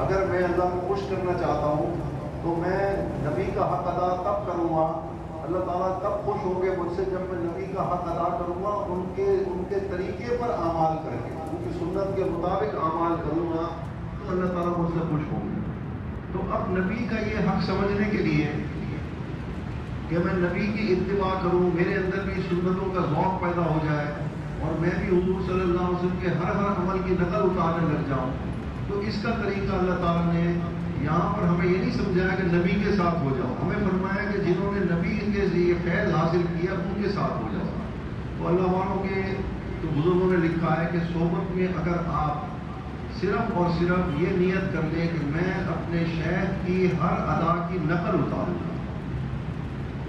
اگر میں اللہ کو خوش کرنا چاہتا ہوں تو میں نبی کا حق ادا تب کروں گا، اللہ تعالیٰ تب خوش ہوں گے مجھ سے جب میں نبی کا حق ادا کروں گا، ان کے طریقے پر اعمال کر کے، ان کی سنت کے مطابق اعمال کروں گا تو اللہ تعالیٰ مجھ سے خوش ہوں گے۔ تو اب نبی کا یہ حق سمجھنے کے لیے کہ میں نبی کی اتباع کروں، میرے اندر بھی سنتوں کا ذوق پیدا ہو جائے اور میں بھی حضور صلی اللہ علیہ وسلم کے ہر عمل کی نقل اتارنے لگ جاؤں، تو اس کا طریقہ اللہ تعالیٰ نے یہاں پر ہمیں یہ نہیں سمجھایا کہ نبی کے ساتھ ہو جاؤ، ہمیں فرمایا کہ جنہوں نے نبی کے ذریعے فیض حاصل کیا ان کے ساتھ ہو جاؤ۔ تو اللہ والوں کے تو بزرگوں نے لکھا ہے کہ صحبت میں اگر آپ صرف اور صرف یہ نیت کر لیں کہ میں اپنے شیخ کی ہر ادا کی نقل اتاروں گا،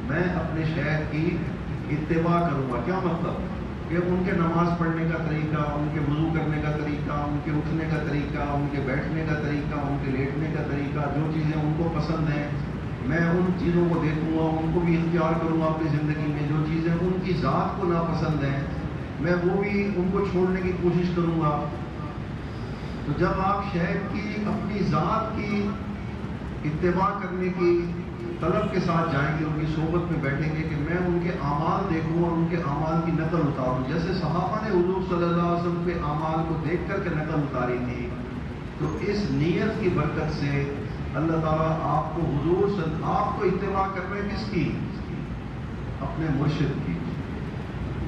میں اپنے شیخ کی اتباع کروں گا، کیا مطلب کہ ان کے نماز پڑھنے کا طریقہ، ان کے وضو کرنے کا طریقہ، ان کے اٹھنے کا طریقہ، ان کے بیٹھنے کا طریقہ، ان کے لیٹنے کا طریقہ، جو چیزیں ان کو پسند ہیں میں ان چیزوں کو دیکھوں گا، ان کو بھی اختیار کروں گا اپنی زندگی میں، جو چیزیں ان کی ذات کو ناپسند ہیں میں وہ بھی ان کو چھوڑنے کی کوشش کروں گا۔ تو جب آپ شیخ کی اپنی ذات کی اتباع کرنے کی طلب کے ساتھ جائیں گے، ان کی صحبت میں بیٹھیں گے کہ میں ان کے اعمال دیکھوں اور ان کے اعمال کی نقل اتاروں، جیسے صحابہ نے حضور صلی اللہ علیہ وسلم کے اعمال کو دیکھ کر کے نقل اتاری تھی، تو اس نیت کی برکت سے اللہ تعالیٰ آپ کو آپ کو اتباع کر رہے ہیں کس کی؟ اپنے مرشد کی،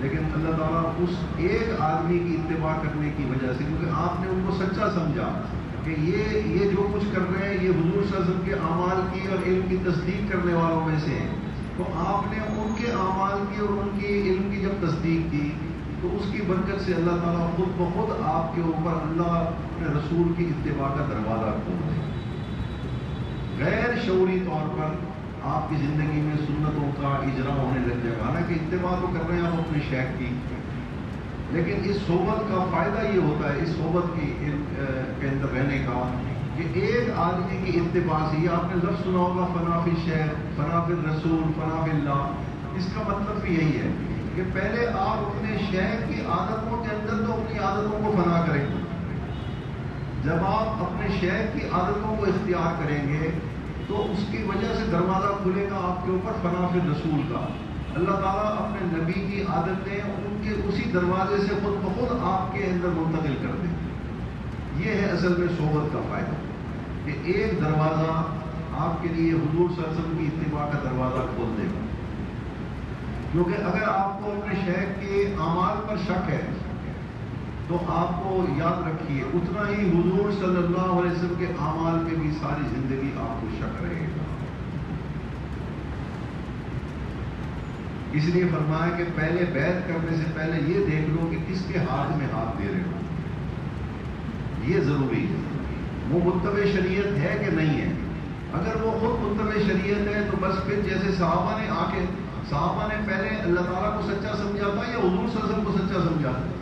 لیکن اللہ تعالیٰ اس ایک آدمی کی اتباع کرنے کی وجہ سے، کیونکہ آپ نے ان کو سچا سمجھا کہ یہ جو کچھ کر رہے ہیں یہ حضور صلی اللہ علیہ وسلم کے اعمال کی اور علم کی تصدیق کرنے والوں میں سے ہیں، تو آپ نے ان کے اعمال کی اور ان کی علم کی جب تصدیق کی تو اس کی برکت سے اللہ تعالیٰ خود بخود آپ کے اوپر اللہ اپنے رسول کی اتباع کا دروازہ کھول دے، غیر شعوری طور پر آپ کی زندگی میں سنتوں کا اجرا ہونے لگ جائے گا، حالانکہ اتباع تو کر رہے ہیں آپ اپنے شیخ کی، لیکن اس صحبت کا فائدہ یہ ہوتا ہے، اس صحبت کے اندر رہنے کا، کہ ایک آدمی کی اتباع سے، یہ آپ نے لفظ سنا ہوگا فنا فی الشیخ، فنا فی الرسول، فنا فی اللہ، اس کا مطلب بھی یہی ہے کہ پہلے آپ اپنے شیخ کی عادتوں کے اندر تو اپنی عادتوں کو فنا کریں گے، جب آپ اپنے شیخ کی عادتوں کو اختیار کریں گے تو اس کی وجہ سے دروازہ کھلے گا آپ کے اوپر فنا فی الرسول کا، اللہ تعالیٰ اپنے نبی کی عادتیں ان کے اسی دروازے سے خود بخود آپ کے اندر منتقل کر دیں۔ یہ ہے اصل میں صحبت کا فائدہ، کہ ایک دروازہ آپ کے لیے حضور صلی اللہ علیہ وسلم کی اتباع کا دروازہ کھول دے گا، کیونکہ اگر آپ کو اپنے شیخ کے اعمال پر شک ہے تو آپ کو یاد رکھیے اتنا ہی حضور صلی اللہ علیہ وسلم کے اعمال پہ بھی ساری زندگی آپ کو شک رہے گا۔ اس لیے فرمایا کہ پہلے بیعت کرنے سے پہلے یہ دیکھ لو کہ کس کے ہاتھ میں ہاتھ دے رہے ہو، یہ ضروری ہے، وہ متبع شریعت ہے کہ نہیں ہے۔ اگر وہ خود متبع شریعت ہے تو بس پھر جیسے صحابہ نے پہلے اللہ تعالیٰ کو سچا سمجھا تھا یا حضور صلی اللہ علیہ وسلم کو سچا سمجھا تھا،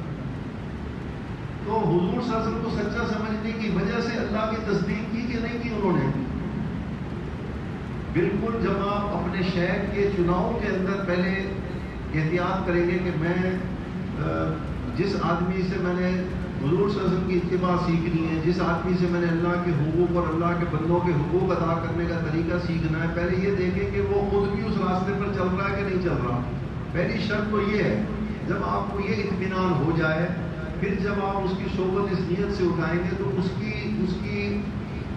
تو حضور صلی اللہ علیہ وسلم کو سچا سمجھنے کی وجہ سے اللہ کی تصدیق کی کہ نہیں کی انہوں نے؟ بالکل، جب آپ اپنے شیخ کے چناؤ کے اندر پہلے احتیاط کریں گے کہ میں جس آدمی سے میں نے حضور صلی اللہ علیہ وسلم کی اتباع سیکھنی ہے، جس آدمی سے میں نے اللہ کے حقوق اور اللہ کے بندوں کے حقوق ادا کرنے کا طریقہ سیکھنا ہے، پہلے یہ دیکھیں کہ وہ خود بھی اس راستے پر چل رہا ہے کہ نہیں چل رہا۔ پہلی شرط تو یہ ہے، جب آپ کو یہ اطمینان ہو جائے پھر جب آپ اس کی صحبت اس نیت سے اٹھائیں گے تو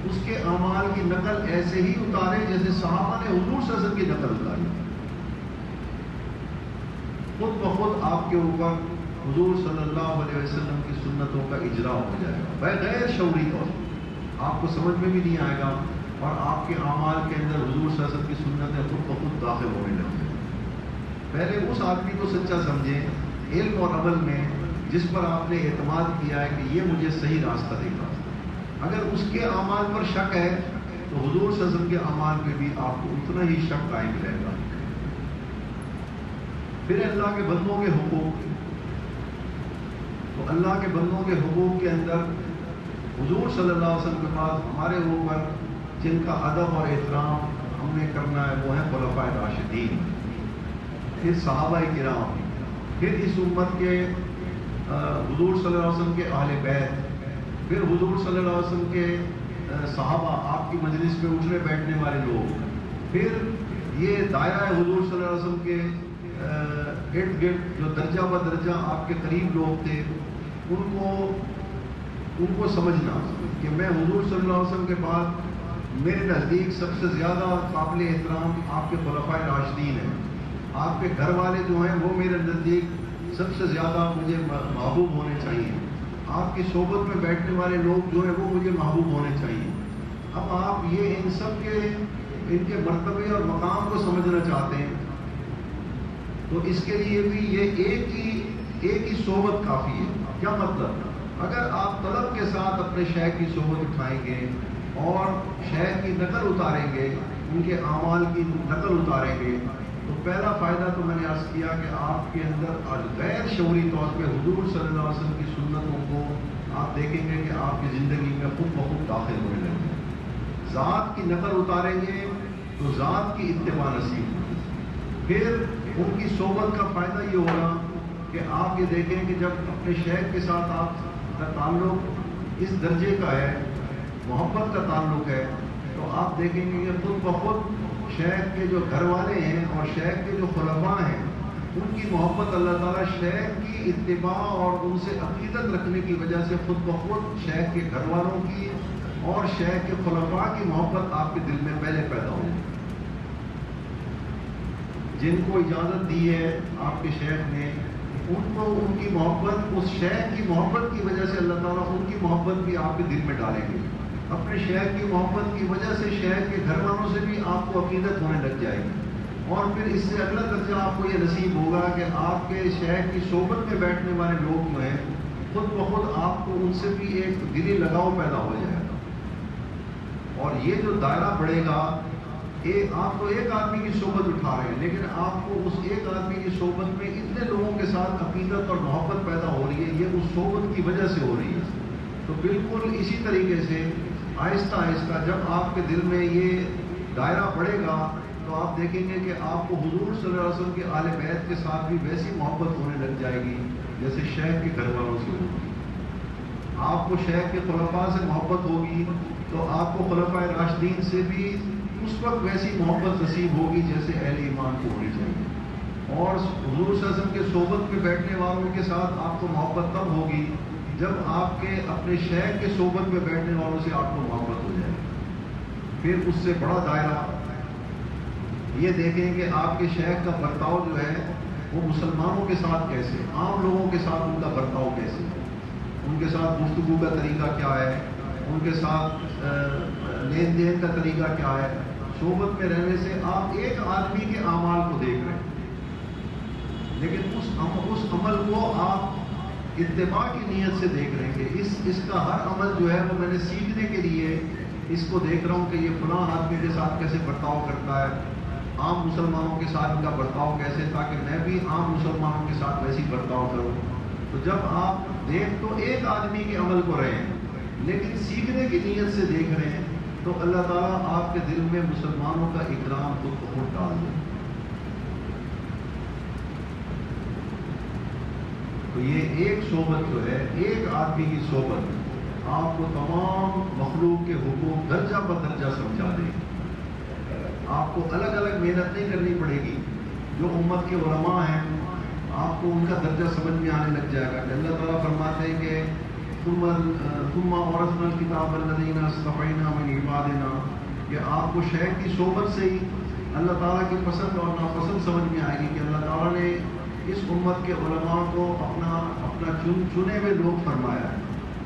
اس کے اعمال کی نقل ایسے ہی اتارے جیسے صحابہ نے حضور صلی اللہ علیہ وسلم کی نقل اتاری، خود بخود آپ کے اوپر حضور صلی اللہ علیہ وسلم کی سنتوں کا اجرا ہو جائے گا، بغیر شعوری طور آپ کو سمجھ میں بھی نہیں آئے گا، اور آپ کے اعمال کے اندر حضور صلی اللہ علیہ وسلم کی سنتیں خود بخود داخل ہونے لگیں۔ پہلے اس آدمی کو سچا سمجھیں علم اور عمل میں جس پر آپ نے اعتماد کیا ہے کہ یہ مجھے صحیح راستہ دکھا، اگر اس کے اعمال پر شک ہے تو حضور صلی اللہ علیہ وسلم کے اعمال پہ بھی آپ کو اتنا ہی شک قائم رہے گا۔ پھر اللہ کے بندوں کے حقوق، تو اللہ کے بندوں کے حقوق کے اندر حضور صلی اللہ علیہ وسلم کے پاس ہمارے اوپر جن کا ادب اور احترام ہم نے کرنا ہے وہ ہیں خلفائے راشدین، پھر صحابہ کرام، پھر اس امت کے حضور صلی اللہ علیہ وسلم کے اہل بیت، پھر حضور صلی اللہ علیہ وسلم کے صحابہ، آپ کی مجلس پہ اٹھنے بیٹھنے والے لوگ، پھر یہ دائرہ حضور صلی اللہ علیہ وسلم کے ارد گرد جو درجہ بدرجہ آپ کے قریب لوگ تھے، ان کو سمجھنا کہ میں حضور صلی اللہ علیہ وسلم کے بعد میرے نزدیک سب سے زیادہ قابل احترام آپ کے خلفائے راشدین ہیں، آپ کے گھر والے جو ہیں وہ میرے نزدیک سب سے زیادہ مجھے محبوب ہونے چاہیے، آپ کی صحبت میں بیٹھنے والے لوگ جو ہیں وہ مجھے محبوب ہونے چاہیے۔ اب آپ یہ ان سب کے ان کے مرتبے اور مقام کو سمجھنا چاہتے ہیں تو اس کے لیے بھی یہ ایک ہی صحبت کافی ہے۔ کیا مطلب؟ اگر آپ طلب کے ساتھ اپنے شیخ کی صحبت اٹھائیں گے اور شیخ کی نقل اتاریں گے، ان کے اعمال کی نقل اتاریں گے، تو پہلا فائدہ تو میں نے عرض کیا کہ آپ کے اندر غیر شعوری طور پہ حضور صلی اللہ علیہ وسلم کی سنتوں کو آپ دیکھیں گے کہ آپ کی زندگی میں خود بخود داخل ہونے لگیں گے۔ ذات کی نقل اتاریں گے تو ذات کی اتباع نصیب ہوگی۔ پھر ان کی صحبت کا فائدہ یہ ہوگا کہ آپ یہ دیکھیں کہ جب اپنے شیخ کے ساتھ آپ کا تعلق اس درجے کا ہے، محبت کا تعلق ہے، تو آپ دیکھیں گے کہ خود بخود شیخ کے جو گھر والے ہیں اور شیخ کے جو خلفاء ہیں، ان کی محبت اللہ تعالیٰ شیخ کی اتباع اور ان سے عقیدت رکھنے کی وجہ سے خود بخود شیخ کے گھر والوں کی اور شیخ کے خلفاء کی محبت آپ کے دل میں پہلے پیدا ہوگی۔ جن کو اجازت دی ہے آپ کے شیخ نے، ان کو ان کی محبت، اس شیخ کی محبت کی وجہ سے اللہ تعالیٰ ان کی محبت بھی آپ کے دل میں ڈالیں گے۔ اپنے شیخ کی محبت کی وجہ سے شیخ کے گھر والوں سے بھی آپ کو عقیدت ہونے لگ جائے گی، اور پھر اس سے اگلا درجہ آپ کو یہ نصیب ہوگا کہ آپ کے شیخ کی صحبت میں بیٹھنے والے لوگ جو ہیں خود بخود آپ کو ان سے بھی ایک دلی لگاؤ پیدا ہو جائے گا، اور یہ جو دائرہ بڑھے گا، آپ کو ایک آدمی کی صحبت اٹھا رہے ہیں لیکن آپ کو اس ایک آدمی کی صحبت میں اتنے لوگوں کے ساتھ عقیدت اور محبت پیدا ہو رہی ہے، یہ اس صحبت کی وجہ سے ہو رہی ہے۔ تو بالکل اسی طریقے سے آہستہ آہستہ جب آپ کے دل میں یہ دائرہ بڑھے گا تو آپ دیکھیں گے کہ آپ کو حضور صلی اللہ علیہ وسلم کے آل بیت کے ساتھ بھی ویسی محبت ہونے لگ جائے گی جیسے شیخ کے گھر والوں سے ہوگی۔ آپ کو شیخ کے خلفاء سے محبت ہوگی تو آپ کو خلفاء راشدین سے بھی اس وقت ویسی محبت نصیب ہوگی جیسے اہل ایمان کو ہونی چاہیے، اور حضور صلی اللہ علیہ وسلم کے صحبت میں بیٹھنے والوں کے ساتھ آپ کو محبت تب ہوگی جب آپ کے اپنے شیخ کے صحبت میں بیٹھنے والوں سے آپ کو محبت ہو جائے گی۔ پھر اس سے بڑا دائرہ یہ دیکھیں کہ آپ کے شیخ کا برتاؤ جو ہے وہ مسلمانوں کے ساتھ کیسے، عام لوگوں کے ساتھ ان کا برتاؤ کیسے، ان کے ساتھ گفتگو کا طریقہ کیا ہے، ان کے ساتھ لین دین کا طریقہ کیا ہے۔ صحبت میں رہنے سے آپ ایک آدمی کے اعمال کو دیکھ رہے ہیں لیکن اس عمل کو آپ اتباع کی نیت سے دیکھ رہے ہیں کہ اس کا ہر عمل جو ہے وہ میں نے سیکھنے کے لیے اس کو دیکھ رہا ہوں کہ یہ فلاں آدمی کے ساتھ کیسے برتاؤ کرتا ہے، عام مسلمانوں کے ساتھ ان کا برتاؤ کیسے، تاکہ میں بھی عام مسلمانوں کے ساتھ ویسی برتاؤ کروں۔ تو جب آپ دیکھ تو ایک آدمی کے عمل کو رہے ہیں لیکن سیکھنے کی نیت سے دیکھ رہے ہیں تو اللہ تعالیٰ آپ کے دل میں مسلمانوں کا اکرام خود بخود ڈال دے۔ تو یہ ایک صحبت جو ہے، ایک آدمی کی صحبت آپ کو تمام مخلوق کے حقوق درجہ بدرجہ سمجھا دے گی۔ آپ کو الگ الگ محنت نہیں کرنی پڑے گی۔ جو امت کے علماء ہیں آپ کو ان کا درجہ سمجھ میں آنے لگ جائے گا کہ اللہ تعالیٰ فرماتے ہیں کہ ثم اورثنا الکتاب الذین اصطفینا من عبادنا، کہ آپ کو شیخ کی صحبت سے ہی اللہ تعالیٰ کی پسند اور ناپسند سمجھ میں آئے گی کہ اللہ تعالیٰ نے اس امت کے علماء کو اپنا چنے ہوئے لوگ فرمایا ہے۔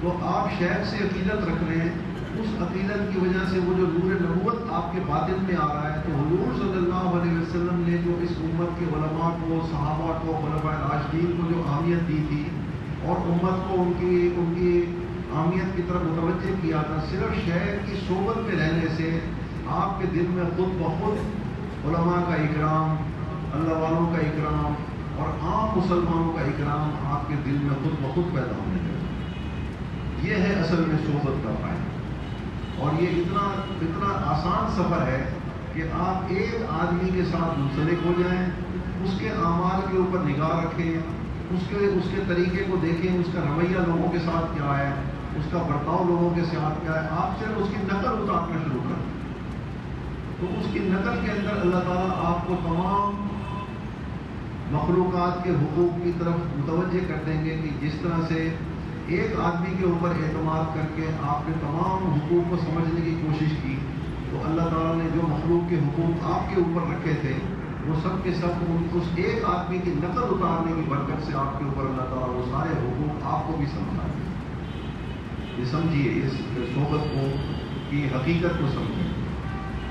تو آپ شیخ سے عقیدت رکھ رہے ہیں، اس عقیدت کی وجہ سے وہ جو نور نبوت آپ کے باطن میں آ رہا ہے، تو حضور صلی اللہ علیہ وسلم نے جو اس امت کے علماء کو، صحابہ کو، خلفائے راشدین کو جو اہمیت دی تھی اور امت کو ان کی اہمیت کی طرف متوجہ کیا تھا، صرف شیخ کی صحبت میں رہنے سے آپ کے دل میں خود بخود علماء کا اکرام، اللہ والوں کا اکرام اور عام مسلمانوں کا اکرام آپ کے دل میں خود بخود پیدا ہونے لگا۔ یہ ہے اصل میں صحبت کا فائدہ، اور یہ اتنا آسان سفر ہے کہ آپ ایک آدمی کے ساتھ منسلک ہو جائیں، اس کے اعمال کے اوپر نگاہ رکھیں، اس کے طریقے کو دیکھیں، اس کا رویہ لوگوں کے ساتھ کیا ہے، اس کا برتاؤ لوگوں کے ساتھ کیا ہے، آپ صرف اس کی نقل اتارنا شروع کر دیں، تو اس کی نقل کے اندر اللہ تعالیٰ آپ کو تمام مخلوقات کے حقوق کی طرف متوجہ کر دیں گے کہ جس طرح سے ایک آدمی کے اوپر اعتماد کر کے آپ نے تمام حقوق کو سمجھنے کی کوشش کی، تو اللہ تعالیٰ نے جو مخلوق کے حقوق آپ کے اوپر رکھے تھے وہ سب کے سب اس ایک آدمی کی نقل اتارنے کی برکت سے آپ کے اوپر اللہ تعالیٰ وہ سارے حقوق آپ کو بھی سمجھائیں گے۔ یہ سمجھیے اس صحبت کو کی حقیقت کو سمجھیں،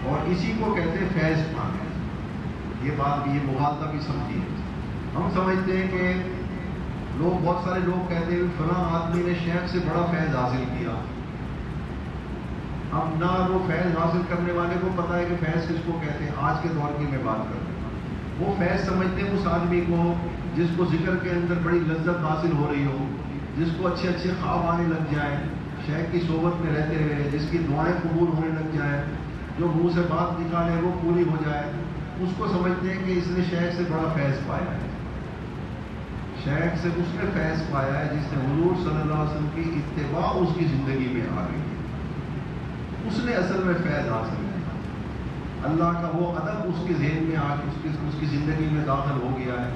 اور اسی کو کہتے ہیں فیض پانا۔ یہ بات بھی، یہ مغالطہ بھی سمجھیے۔ ہم سمجھتے ہیں کہ بہت سارے لوگ کہتے ہیں فلاں آدمی نے شیخ سے بڑا فیض حاصل کیا۔ اب نہ وہ فیض حاصل کرنے والے کو پتہ ہے کہ فیض کس کو کہتے ہیں۔ آج کے دور کی میں بات کر رہا ہوں، وہ فیض سمجھتے ہیں اس آدمی کو جس کو ذکر کے اندر بڑی لذت حاصل ہو رہی ہو، جس کو اچھے اچھے خواب آنے لگ جائیں شیخ کی صحبت میں رہتے ہوئے، جس کی دعائیں قبول ہونے لگ جائیں، جو منہ سے بات نکالے وہ پوری ہو جائے، اس کو سمجھتے ہیں کہ اس نے شیخ سے بڑا فیض پایا ہے۔ شیخ سے اس نے فیض پایا ہے جس نے حضور صلی اللہ علیہ وسلم کی اتباع اس کی زندگی میں آ گئی، اس نے اصل میں فیض حاصل کیا۔ اللہ کا وہ ادب اس کے ذہن میں آ کے اس کی زندگی میں داخل ہو گیا ہے،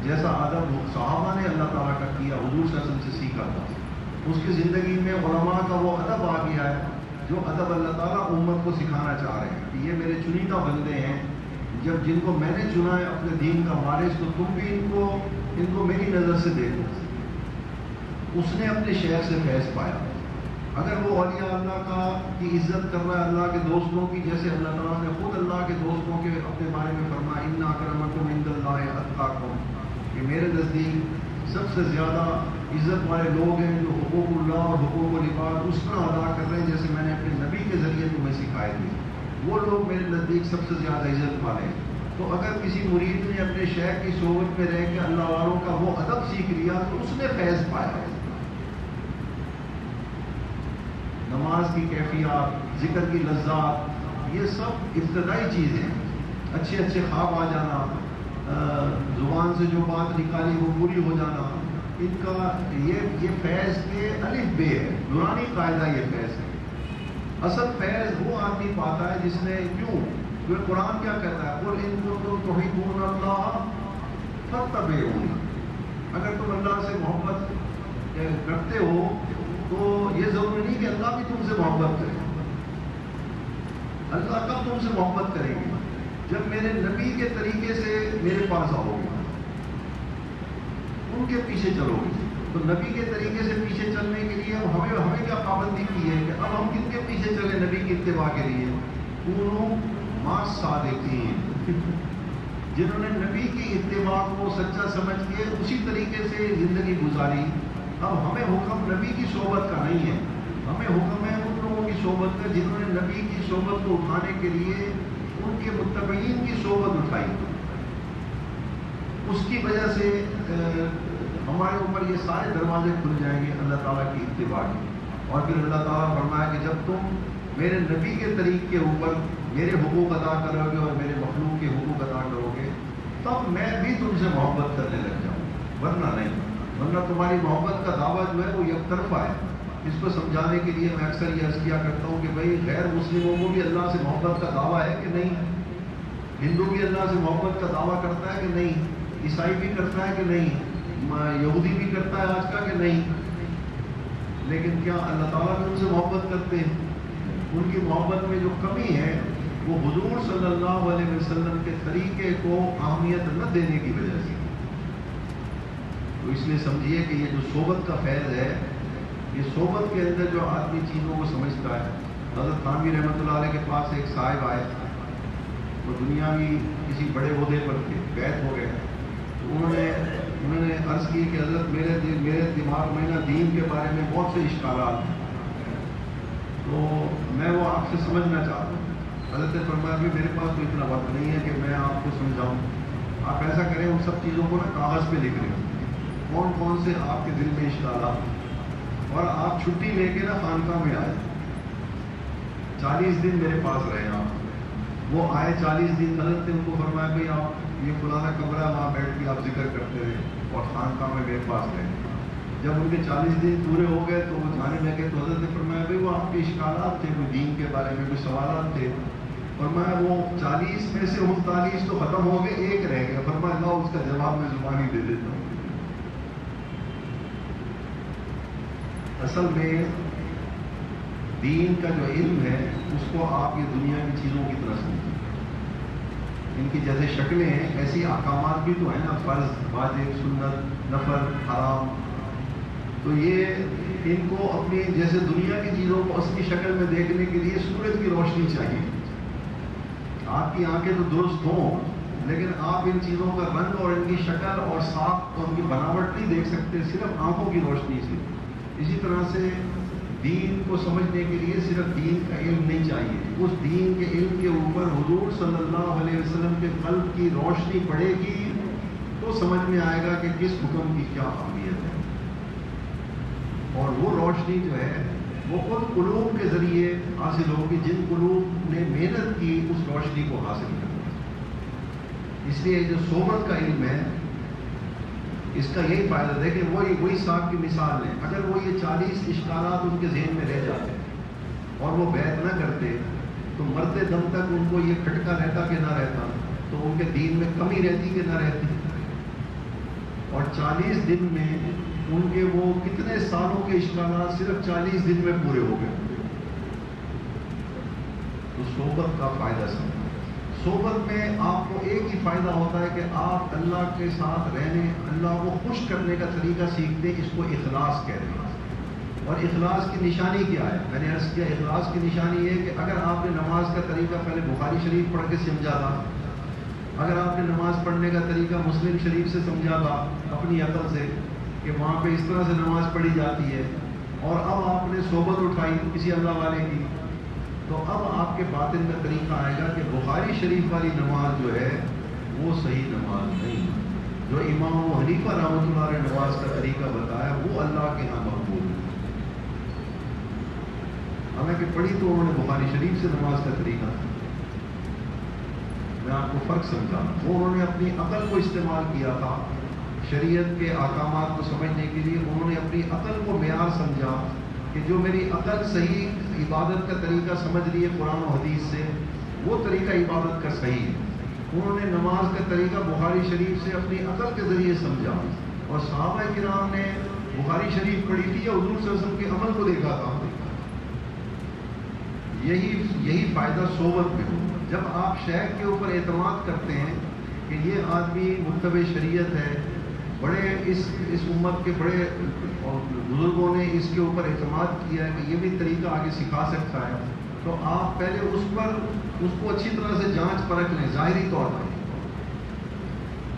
جیسا ادب صحابہ نے اللہ تعالیٰ کا کیا، حضور صلی اللہ علیہ وسلم سے سیکھا تھا۔ اس کی زندگی میں علماء کا وہ ادب آ گیا ہے جو ادب اللہ تعالیٰ امت کو سکھانا چاہ رہے ہیں کہ یہ میرے چنیدہ بندے ہیں، جب جن کو میں نے چنا ہے اپنے دین کا وارث، تو تم بھی ان کو میری نظر سے دیکھو۔ اس نے اپنے شیخ سے فیض پایا۔ اگر وہ اولیاء اللہ کی عزت کر رہا ہے، اللہ کے دوستوں کی، جیسے اللہ تعالیٰ نے خود اللہ کے دوستوں کے اپنے بارے میں فرمایا ان اکرمکم عند اللہ اتقاکم، کہ میرے نزدیک سب سے زیادہ عزت والے لوگ ہیں جو حقوق اللہ اور حقوق العباد اس طرح ادا کر رہے ہیں جیسے میں نے اپنے نبی کے ذریعے تمہیں سکھائے تھے، وہ لوگ میرے نزدیک سب سے زیادہ عزت والے ہیں۔ تو اگر کسی مرید نے اپنے شیخ کی صحبت میں رہ کے اللہ والوں کا وہ ادب سیکھ لیا تو اس نے فیض پایا ہے۔ نماز کی کیفیات، ذکر کی لذات، یہ سب ابتدائی چیزیں ہیں۔ اچھے اچھے خواب آ جانا، زبان سے جو بات نکالی وہ پوری ہو جانا، ان کا یہ فیض کے الف بے ہے، نورانی قاعدہ یہ فیض ہے۔ اصل فیض وہ آدمی پاتا ہے جس نے جو قرآن کیا کہتا ہے، قُلْ إِن كُنتُمْ تُحِبُّونَ اللَّهَ فَاتَّبِعُونِی، اگر تم اللہ سے محبت کرتے ہو تو یہ ضروری نہیں کہ اللہ بھی تم سے محبت کرے۔ اللہ کب تم سے محبت کرے گی؟ جب میرے نبی کے طریقے سے میرے پاس آؤ گے، ان کے پیچھے چلو گے۔ تو نبی کے طریقے سے پیچھے چلنے کے لیے ہمیں کیا پابندی کی ہے کہ اب ہم کن کے پیچھے چلیں نبی کی اتباع کے لیے؟ کونوا مع الصادقین، جنہوں نے نبی کی اتباع کو سچا سمجھ کے اسی طریقے سے زندگی گزاری۔ اب ہمیں حکم نبی کی صحبت کا نہیں ہے، ہمیں حکم ہے ان لوگوں کی صحبت کا جنہوں نے نبی کی صحبت کو اٹھانے کے لیے ان کے متبعین کی صحبت اٹھائی۔ اس کی وجہ سے ہمارے اوپر یہ سارے دروازے کھل جائیں گے اللہ تعالیٰ کی اتباع کی۔ اور پھر اللہ تعالیٰ فرمایا کہ جب تم میرے نبی کے طریق کے اوپر میرے حقوق ادا کرو گے اور میرے مخلوق کے حقوق ادا کرو گے تب میں بھی تم سے محبت کرنے لگ جاؤں، ورنہ نہیں۔ ورنہ تمہاری محبت کا دعویٰ جو ہے وہ یک طرفہ ہے۔ اس کو سمجھانے کے لیے میں اکثر یہ عرض کیا کرتا ہوں کہ بھائی غیر مسلموں کو بھی اللہ سے محبت کا دعویٰ ہے کہ نہیں؟ ہندو بھی اللہ سے محبت کا دعویٰ کرتا ہے کہ نہیں؟ عیسائی بھی کرتا ہے کہ نہیں؟ یہودی بھی کرتا ہے آج کا کہ نہیں؟ لیکن کیا اللہ تعالیٰ بھی ان سے محبت کرتے ہیں؟ ان کی محبت میں جو کمی ہے وہ حضور صلی اللہ علیہ وسلم کے طریقے کو اہمیت نہ دینے کی وجہ سے۔ تو اس لیے سمجھیے کہ یہ جو صحبت کا فیض ہے، یہ صحبت کے اندر جو آدمی چیزوں کو سمجھتا ہے۔ حضرت تھانوی رحمۃ اللہ علیہ کے پاس ایک صاحب آئے، وہ دنیاوی کسی بڑے عہدے پر تھے، بیعت ہو گئے، تو انہوں نے عرض کی کہ حضرت میرے دماغ میں نا دین کے بارے میں بہت سے اشکالات ہیں، تو میں وہ آپ سے سمجھنا چاہتا ہوں۔ حضرت نے فرمایا کہ میرے پاس تو اتنا وقت نہیں ہے کہ میں آپ کو سمجھاؤں، آپ ایسا کریں ان سب چیزوں کو نا کاغذ پہ لکھ لیں، کون کون سے آپ کے دل میں اشکالات، اور آپ چھٹی لے کے نا خانقاہ میں آئے، 40 دن میرے پاس رہے آپ۔ وہ آئے 40 دن، حضرت نے ان کو فرمایا بھائی آپ یہ فلانا کمرہ وہاں بیٹھ کے آپ ذکر کرتے رہے اور خانقاہ میں میرے پاس رہے۔ جب ان کے 40 دن پورے ہو گئے تو وہ جانے لگے تو حضرت نے فرمایا بھائی وہ آپ کے اشکالات تھے، کوئی دین کے بارے میں کوئی سوالات تھے. فرمایا وہ 40 میں سے 39 تو ختم ہو گئے، ایک رہ گیا. فرمایا لاؤ اس کا جواب میں زبانی دے دیتا ہوں. اصل میں دین کا جو علم ہے اس کو آپ یہ دنیا کی چیزوں کی طرح سمجھیں. ان کی جیسے شکلیں ہیں ایسی احکامات بھی تو ہیں نا، فرض، واجب، سنت، نفل، حرام. تو یہ ان کو اپنی جیسے دنیا کی چیزوں کو اصلی شکل میں دیکھنے کے لیے سورج کی روشنی چاہیے. آپ کی آنکھیں تو درست ہوں لیکن آپ ان چیزوں کا رنگ اور ان کی شکل اور ساخت اور ان کی بناوٹ نہیں دیکھ سکتے صرف آنکھوں کی روشنی سے. اسی طرح سے دین کو سمجھنے کے لیے صرف دین کا علم نہیں چاہیے، اس دین کے علم کے اوپر حضور صلی اللہ علیہ وسلم کے قلب کی روشنی پڑے گی تو سمجھ میں آئے گا کہ کس حکم کی کیا اہمیت ہے. اور وہ روشنی جو ہے وہ ان قلوب کے ذریعے حاصل ہوگی جن قلوب نے محنت کی اس روشنی کو حاصل کرنا. اس لیے جو صحبت کا علم ہے اس کا یہی فائدہ ہے کہ وہی صاحب کی مثال ہے. اگر وہ یہ 40 اشکالات ان کے ذہن میں رہ جاتے اور وہ بیعت نہ کرتے تو مرتے دم تک ان کو یہ کھٹکا رہتا کہ نہ رہتا، تو ان کے دین میں کمی رہتی کہ نہ رہتی. اور 40 دن میں ان کے وہ کتنے سالوں کے اشکالات صرف 40 دن میں پورے ہو گئے. تو صحبت کا فائدہ سمجھیں. صحبت میں آپ کو ایک ہی فائدہ ہوتا ہے کہ آپ اللہ کے ساتھ رہنے، اللہ کو خوش کرنے کا طریقہ سیکھتے ہیں. اس کو اخلاص کہتے ہیں. اور اخلاص کی نشانی کیا ہے؟ میں نے عرض کیا اخلاص کی نشانی یہ ہے کہ اگر آپ نے نماز کا طریقہ پہلے بخاری شریف پڑھ کے سمجھا تھا، اگر آپ نے نماز پڑھنے کا طریقہ مسلم شریف سے سمجھا تھا اپنی عقل سے کہ وہاں پہ اس طرح سے نماز پڑھی جاتی ہے، اور اب آپ نے صحبت اٹھائی کسی اللہ والے کی، تو اب آپ کے باطن میں طریقہ آئے گا کہ بخاری شریف والی نماز جو ہے وہ صحیح نماز نہیں. جو امام ابو حنیفہ رحمۃ اللہ علیہ نماز کا طریقہ بتایا وہ اللہ کے ہاں مقبول ہے. حالانکہ پڑھی تو انہوں نے بخاری شریف سے نماز کا طریقہ تھا. میں آپ کو فرق سمجھا. وہ انہوں نے اپنی عقل کو استعمال کیا تھا شریعت کے احکامات کو سمجھنے کے لیے. انہوں نے اپنی عقل کو معیار سمجھا کہ جو میری عقل صحیح عبادت کا طریقہ سمجھ رہی ہے قرآن و حدیث سے، وہ طریقہ عبادت کا صحیح ہے. انہوں نے نماز کا طریقہ بخاری شریف سے اپنی عقل کے ذریعے سمجھا. اور صحابہ کرام نے بخاری شریف پڑھی تھی یا حضور صلی اللہ علیہ وسلم کے عمل کو دیکھا تھا. یہی فائدہ صحبت میں ہو. جب آپ شیخ کے اوپر اعتماد کرتے ہیں کہ یہ آدمی متبع شریعت ہے، بڑے اس امت کے بڑے بزرگوں نے اس کے اوپر اعتماد کیا ہے کہ یہ بھی طریقہ آگے سکھا سکتا ہے، تو آپ پہلے اس کو اچھی طرح سے جانچ پرکھ لیں ظاہری طور پر.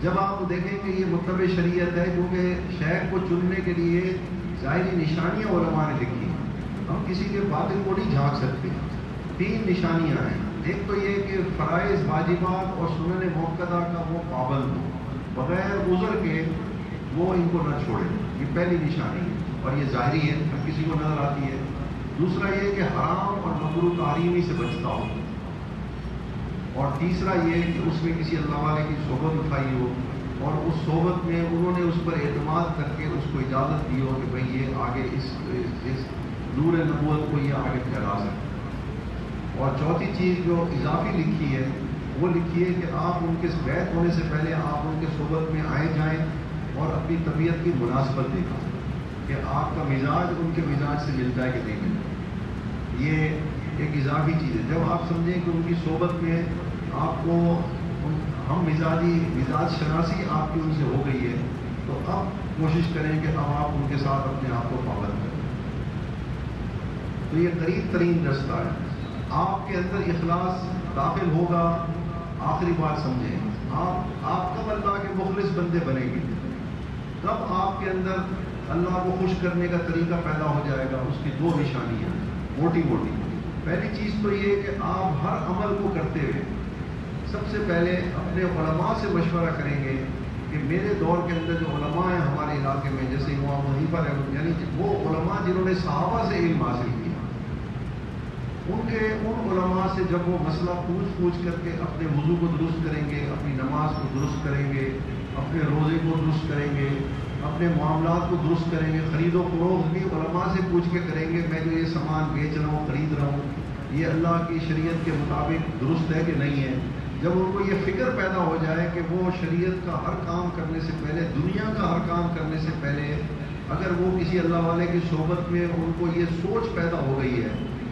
جب آپ دیکھیں کہ یہ متبع شریعت ہے، کیونکہ شیخ کو چننے کے لیے ظاہری نشانیاں علماء نے لکھی ہیں. ہم کسی کے باطن کو نہیں جھانک سکتے. 3 نشانیاں ہیں. ایک تو یہ کہ فرائض، واجبات اور سنن موقدہ کا وہ پابند ہو، بغیر عذر کے وہ ان کو نہ چھوڑے. یہ پہلی نشانی ہے اور یہ ظاہری ہے، ہر کسی کو نظر آتی ہے. دوسرا یہ کہ حرام اور مکروہ تحریمی سے بچتا ہو. اور تیسرا یہ کہ اس میں کسی اللہ والے کی صحبت اٹھائی ہو اور اس صحبت میں انہوں نے اس پر اعتماد کر کے اس کو اجازت دی ہو کہ بھئی یہ آگے اس نور نبوت کو یہ آگے پھیلا سکتے. اور چوتھی چیز جو اضافی لکھی ہے وہ لکھی ہے کہ آپ ان کے بیعت ہونے سے پہلے آپ ان کے صحبت میں آئے جائیں اور اپنی طبیعت کی مناسبت دیکھیں کہ آپ کا مزاج ان کے مزاج سے ملتا ہے کہ نہیں ملتا. یہ ایک اضافی چیز ہے. جب آپ سمجھیں کہ ان کی صحبت میں آپ کو ہم مزاج شناسی آپ کی ان سے ہو گئی ہے، تو اب کوشش کریں کہ اب آپ ان کے ساتھ اپنے آپ کو پابند کریں. تو یہ قریب ترین رستہ ہے. آپ کے اندر اخلاص داخل ہوگا. آخری بات سمجھیں، آپ کب اللہ کے مخلص بندے بنیں گے؟ کب آپ کے اندر اللہ کو خوش کرنے کا طریقہ پیدا ہو جائے گا؟ اس کی 2 نشانیاں موٹی. پہلی چیز تو یہ کہ آپ ہر عمل کو کرتے ہوئے سب سے پہلے اپنے علماء سے مشورہ کریں گے کہ میرے دور کے اندر جو علماء ہیں ہمارے علاقے میں، جیسے امام ابو حنیفہ یعنی وہ علماء جنہوں نے صحابہ سے علم حاصل کیا، ان علماء سے جب وہ مسئلہ پوچھ کر کے اپنے وضو کو درست کریں گے، اپنی نماز کو درست کریں گے، اپنے روزے کو درست کریں گے، اپنے معاملات کو درست کریں گے. خرید و فروخت بھی علماء سے پوچھ کے کریں گے, میں جو یہ سامان بیچ رہا ہوں, خرید رہا ہوں, یہ اللہ کی شریعت کے مطابق درست ہے کہ نہیں ہے. جب ان کو یہ فکر پیدا ہو جائے کہ وہ شریعت کا ہر کام کرنے سے پہلے, دنیا کا ہر کام کرنے سے پہلے اگر وہ کسی اللہ والے کی صحبت میں ان کو یہ سوچ پیدا ہو گئی ہے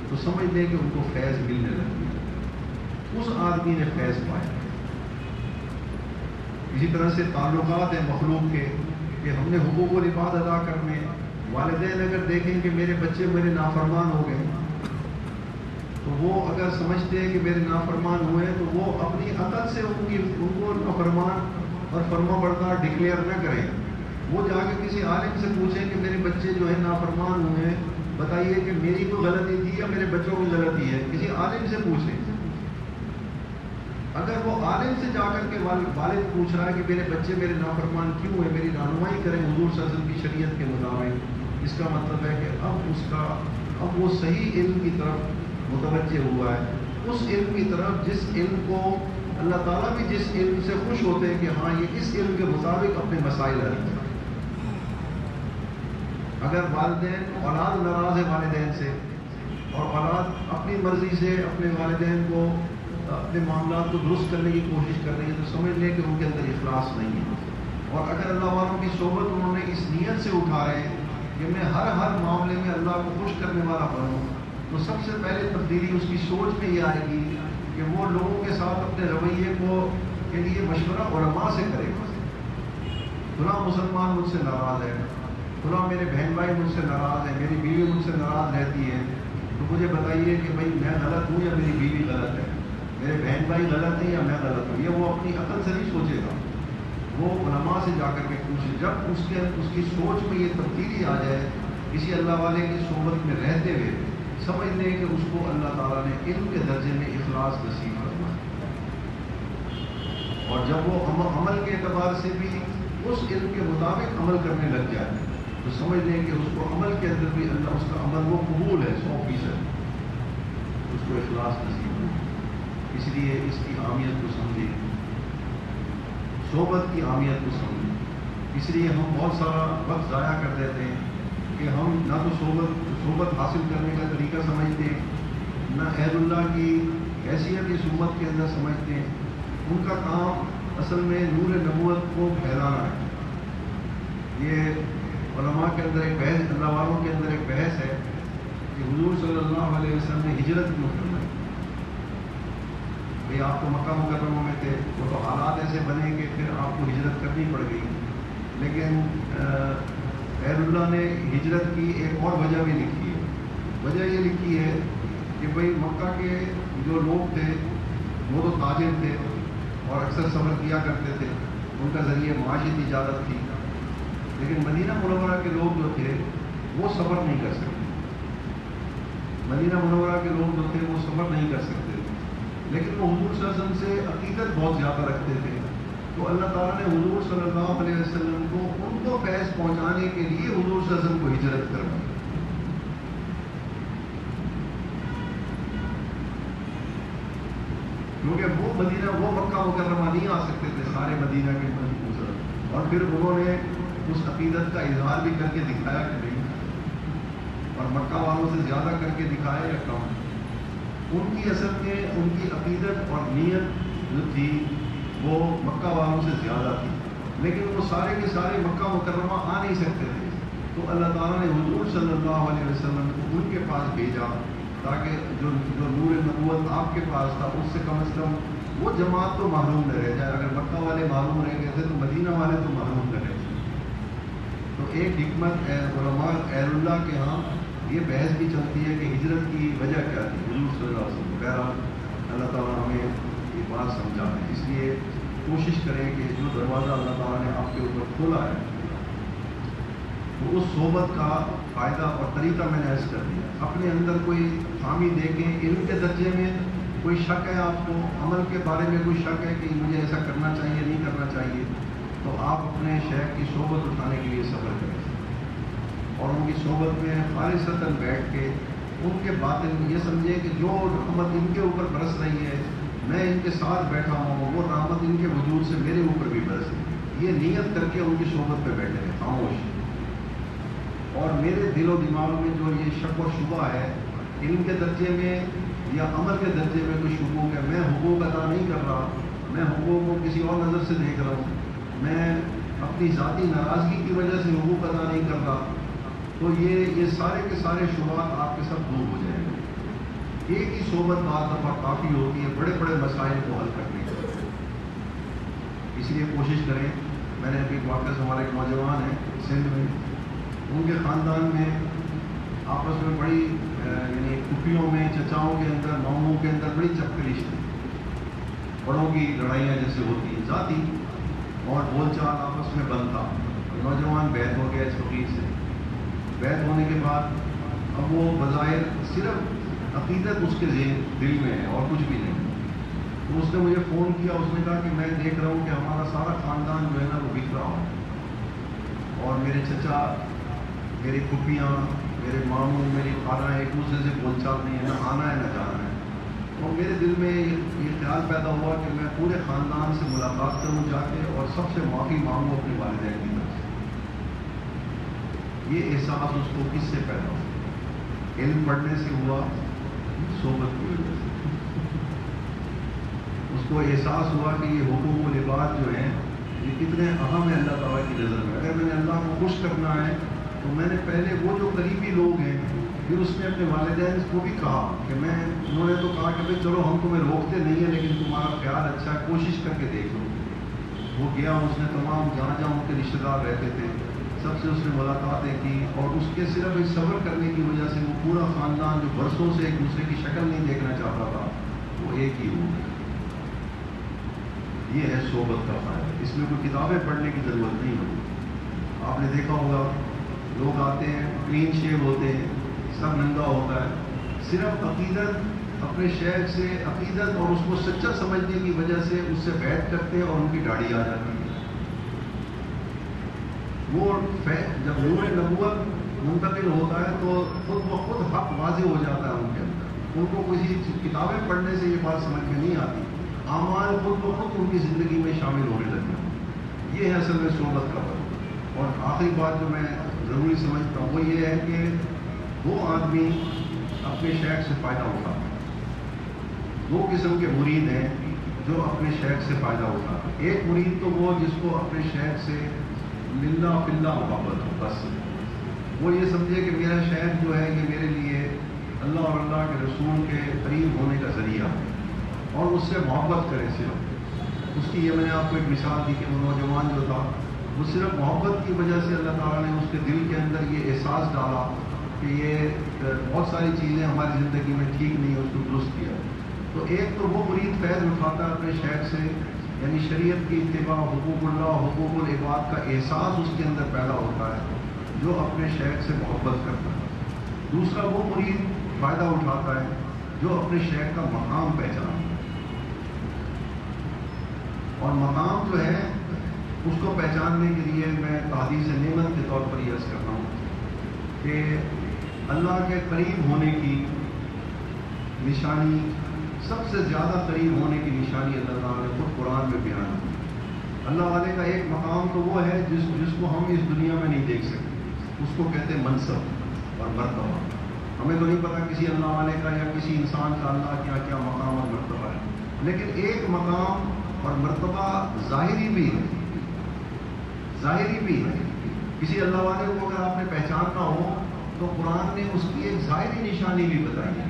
تو سمجھ لیں کہ ان کو فیض ملنے لگی ہے. اس آدمی نے فیض پایا. اسی طرح سے تعلقات ہیں مخلوق کے کہ ہم نے حقوق و العباد ادا کرنے. والدین اگر دیکھیں کہ میرے بچے میرے نافرمان ہو گئے تو وہ اگر سمجھتے ہیں کہ میرے نافرمان ہوئے تو وہ اپنی عقل سے ان کو نافرمان اور فرما بردار ڈکلیئر نہ کریں. وہ جا کے کسی عالم سے پوچھیں کہ میرے بچے جو ہے نافرمان ہوئے ہیں, بتائیے کہ میری کوئی غلطی تھی یا میرے بچوں کی غلطی ہے. کسی عالم سے پوچھیں. اگر وہ عالم سے جا کر کے والد پوچھ رہا ہے کہ میرے بچے میرے نافرمان کیوں ہیں, میری رہنمائی کریں حضور صلی اللہ علیہ وسلم کی شریعت کے مطابق, اس کا مطلب ہے کہ اب وہ صحیح علم کی طرف متوجہ ہوا ہے. اس علم کی طرف جس علم کو اللہ تعالیٰ بھی جس علم سے خوش ہوتے ہیں کہ ہاں یہ اس علم کے مطابق اپنے مسائل حل کریں. اگر والدین اولاد ناراض ہے والدین سے اور اولاد اپنی مرضی سے اپنے والدین کو اپنے معاملات کو درست کرنے کی کوشش کر رہی ہے تو سمجھ لیں کہ ان کے اندر اخلاص نہیں ہے. اور اگر اللہ والوں کی صحبت انہوں نے اس نیت سے اٹھا رہے ہیں کہ میں ہر معاملے میں اللہ کو خوش کرنے والا بنوں, تو سب سے پہلے تبدیلی اس کی سوچ میں یہ آئے گی کہ وہ لوگوں کے ساتھ اپنے رویے کے لیے مشورہ علماء سے کرے. فلاں مسلمان مجھ سے ناراض ہے, فلاں میرے بہن بھائی مجھ سے ناراض ہے, میری بیوی مجھ سے ناراض رہتی ہے, تو مجھے بتائیے کہ بھائی میں غلط ہوں یا میری بیوی غلط ہے, میرے بہن بھائی غلط ہیں یا میں غلط ہوں. یہ وہ اپنی عقل سے نہیں سوچے گا, وہ علماء سے جا کر کے پوچھے. جب اس کی سوچ میں یہ تبدیلی آ جائے کسی اللہ والے کی صحبت میں رہتے ہوئے, سمجھ لیں کہ اس کو اللہ تعالیٰ نے علم کے درجے میں اخلاص نصیب کرنا ہے. اور جب وہ عمل کے اعتبار سے بھی اس علم کے مطابق عمل کرنے لگ جائے تو سمجھ لیں کہ اس کو عمل کے اندر بھی اللہ اس کا عمل وہ قبول ہے 100%, اس کو اخلاص نصیب ہے. اس لیے اس کی اہمیت کو سمجھیں, صحبت کی اہمیت کو سمجھیں. اس لیے ہم بہت سارا وقت ضائع کر دیتے ہیں کہ ہم نہ تو صحبت حاصل کرنے کا طریقہ سمجھتے ہیں, نہ اہل اللہ کی حیثیت اس امت کے اندر سمجھتے ہیں. ان کا کام اصل میں نور نبوت کو پھیلانا ہے. یہ علماء کے اندر ایک بحث, اللہ والوں کے اندر ایک بحث ہے کہ حضور صلی اللہ علیہ وسلم نے ہجرت کیوں فرمائی. بھئی آپ تو مکہ مکرمہ میں تھے, وہ تو حالات ایسے بنے کہ پھر آپ کو ہجرت کرنی پڑ گئی. لیکن اہل اللہ نے ہجرت کی ایک اور وجہ بھی لکھی ہے. وجہ یہ لکھی ہے کہ بھئی مکہ کے جو لوگ تھے وہ تو تاجر تھے اور اکثر سفر کیا کرتے تھے, ان کا ذریعہ معاشی تجارت تھی. لیکن مدینہ منورہ کے لوگ جو تھے وہ سفر نہیں کر سکتے. مدینہ منورہ کے لوگ جو تھے وہ سفر نہیں کر سکتے تھے, لیکن وہ حضور صلی اللہ علیہ وسلم سے عقیدت بہت زیادہ رکھتے تھے. تو اللہ تعالیٰ نے حضور صلی اللہ علیہ وسلم کو ان کو فیض پہنچانے کے لیے حضور صلی اللہ علیہ وسلم کو ہجرت کروائی. کیونکہ وہ مدینہ وہ مکہ مکرمہ نہیں آ سکتے تھے سارے مدینہ کے منصوبے, اور پھر انہوں نے اس عقیدت کا اظہار بھی کر کے دکھایا کہ نہیں, اور مکہ والوں سے زیادہ کر کے دکھایا یا کم. ان کی اصل میں ان کی عقیدت اور نیت جو تھی وہ مکہ والوں سے زیادہ تھی, لیکن وہ سارے کے سارے مکہ مکرمہ آ نہیں سکتے تھے. تو اللہ تعالیٰ نے حضور صلی اللہ علیہ وسلم کو ان کے پاس بھیجا تاکہ جو نور نبوت آپ کے پاس تھا اس سے کم از کم وہ جماعت تو محروم نہ رہ جائے. اگر مکہ والے محروم رہ گئے تھے تو مدینہ والے تو محروم نہ رہ جائے. تو ایک حکمت علماء اہل اللہ کے ہاں یہ بحث بھی چلتی ہے کہ ہجرت کی وجہ کیا تھی حضور صلی اللہ علیہ وسلم. بہرحال اللہ تعالیٰ ہمیں یہ بات سمجھائے. اس لیے کوشش کریں کہ جو دروازہ اللہ تعالیٰ نے آپ کے اوپر کھولا ہے تو اس صحبت کا فائدہ اور طریقہ میں نے عرض کر دیا. اپنے اندر کوئی خامی دیکھیں, علم کے درجے میں کوئی شک ہے آپ کو, عمل کے بارے میں کوئی شک ہے کہ مجھے ایسا کرنا چاہیے نہیں کرنا چاہیے, تو آپ اپنے شیخ کی صحبت اٹھانے کے لیے صبر کریں اور ان کی صحبت میں خالصتاً بیٹھ کے ان کے باطن یہ سمجھیں کہ جو رحمت ان کے اوپر برس رہی ہے, میں ان کے ساتھ بیٹھا ہوں, وہ رحمت ان کے وجود سے میرے اوپر بھی برس رہی ہے. یہ نیت کر کے ان کی صحبت پہ بیٹھے ہیں خاموش. اور میرے دل و دماغ میں جو یہ شک و شبہ ہے علم کے درجے میں یا عمل کے درجے میں کوئی شکوک ہے، میں حقوق ادا نہیں کر رہا، میں حقوق کو کسی اور نظر سے دیکھ رہا ہوں، میں اپنی ذاتی ناراضگی کی وجہ سے حقوق ادا نہیں کر رہا، تو یہ سارے کے سارے شبہات آپ کے ساتھ دور ہو جائیں گے. ایک ہی صحبت بعض دفعہ کافی ہوتی ہے بڑے بڑے مسائل کو حل کرنے کی. اس لیے کوشش کریں. میں نے ابھی واقعہ سے ہمارے ایک نوجوان ہیں سندھ میں، ان کے خاندان میں آپس میں بڑی یعنی پھوپھیوں میں، چچاؤں کے اندر، ماموں کے اندر بڑی چپکلش تھی. بڑوں کی لڑائیاں جیسے ہوتی ہیں ذاتی، اور بول چال آپس میں بنتا. نوجوان بیت ہو گیا اس فقیر سے. بیت ہونے کے بعد اب وہ بظاہر صرف عقیدت اس کے دل میں ہے اور کچھ بھی نہیں. تو اس نے مجھے فون کیا، اس نے کہا کہ میں دیکھ رہا ہوں کہ ہمارا سارا خاندان جو ہے نا وہ بکھرا ہو، اور میرے چچا، میری پھوپھیاں، میرے ماموں، میری خالہ ایک دوسرے سے بول چال نہیں ہے، نہ آنا ہے نہ جانا ہے. اور میرے دل میں یہ خیال پیدا ہوا کہ میں پورے خاندان سے ملاقات کروں جا کے اور سب سے معافی مانگوں اپنے والدین کی طرف سے. یہ احساس اس کو کس سے پیدا ہوا؟ علم پڑھنے سے ہوا، صحبت کی وجہ سے. اس کو احساس ہوا کہ یہ حقوق و لباس جو ہیں یہ کتنے اہم ہیں اللہ تعالیٰ کی نظر میں. اگر میں نے اللہ کو خوش کرنا ہے تو میں نے پہلے وہ جو قریبی لوگ ہیں، پھر اس نے اپنے والدین کو بھی کہا کہ انہوں نے تو کہا کہ بھائی چلو ہم تمہیں روکتے نہیں ہیں لیکن تمہارا خیال اچھا ہے، کوشش کر کے دیکھ لو. وہ گیا، اس نے تمام جہاں جہاں ان کے رشتے دار رہتے تھے سب سے اس نے ملاقاتیں کی، اور اس کے صرف ایک صبر کرنے کی وجہ سے وہ پورا خاندان جو برسوں سے ایک دوسرے کی شکل نہیں دیکھنا چاہتا تھا وہ ایک ہی ہو گیا. یہ ہے صحبت کا فائدہ. اس میں کوئی کتابیں پڑھنے کی ضرورت نہیں ہوتی. آپ نے دیکھا ہوگا لوگ آتے ہیں کلین شیو ہوتے ہیں، سب ننگا ہوتا ہے، صرف عقیدت اپنے شیخ سے عقیدت اور اس کو سچا سمجھنے کی وجہ سے اس سے بیعت کرتے ہیں اور ان کی داڑھی آ جاتی ہے. وہ جب نور نبوت منتقل ہوتا ہے تو خود بخود حق واضح ہو جاتا ہے ان کے اندر. ان کو کسی کتابیں پڑھنے سے یہ بات سمجھ میں نہیں آتی، اعمال خود بخود ان کی زندگی میں شامل ہونے لگے. یہ ہے اصل میں صحبت کا فرق. اور آخری بات جو میں ضروری سمجھتا ہوں وہ یہ ہے کہ وہ آدمی اپنے شیخ سے فائدہ اٹھاتا ہے. دو قسم کے مرید ہیں جو اپنے شیخ سے فائدہ اٹھاتے ہیں. ایک مرید تو وہ جس کو اپنے شیخ سے للہ فی اللہ محبت ہو، بس وہ یہ سمجھے کہ میرا شیخ جو ہے یہ میرے لیے اللہ اور اللہ کے رسول کے قریب ہونے کا ذریعہ ہے، اور اس سے محبت کرے. صرف اس کی یہ میں نے آپ کو ایک مثال دی کہ وہ نوجوان جو تھا وہ صرف محبت کی وجہ سے اللہ تعالیٰ نے اس کے دل کے اندر یہ احساس ڈالا کہ یہ بہت ساری چیزیں ہماری زندگی میں ٹھیک نہیں، اس کو درست کیا. تو ایک تو وہ مرید فیض اٹھاتا ہے اپنے شیخ سے، یعنی شریعت کی اتباع، حقوق اللہ، حقوق العباد کا احساس اس کے اندر پیدا ہوتا ہے جو اپنے شیخ سے محبت کرتا ہے. دوسرا وہ مرید فائدہ اٹھاتا ہے جو اپنے شیخ کا مقام پہچانتا ہے. اور مقام جو ہے اس کو پہچاننے کے لیے میں تحدیث نعمت کے طور پر یہ عرض کرتا ہوں کہ اللہ کے قریب ہونے کی نشانی، سب سے زیادہ قریب ہونے کی نشانی اللہ تعالیٰ نے خود قرآن میں بیان کی. اللہ والے کا ایک مقام تو وہ ہے جس کو ہم اس دنیا میں نہیں دیکھ سکتے، اس کو کہتے ہیں منصب اور مرتبہ. ہمیں تو نہیں پتا کسی اللہ والے کا یا کسی انسان کا اللہ کیا کیا مقام اور مرتبہ ہے، لیکن ایک مقام اور مرتبہ ظاہری بھی ہے، ظاہری بھی ہے. کسی اللہ والے کو اگر آپ نے پہچاننا ہو تو قرآن نے اس کی ایک ظاہری نشانی بھی بتائی ہے.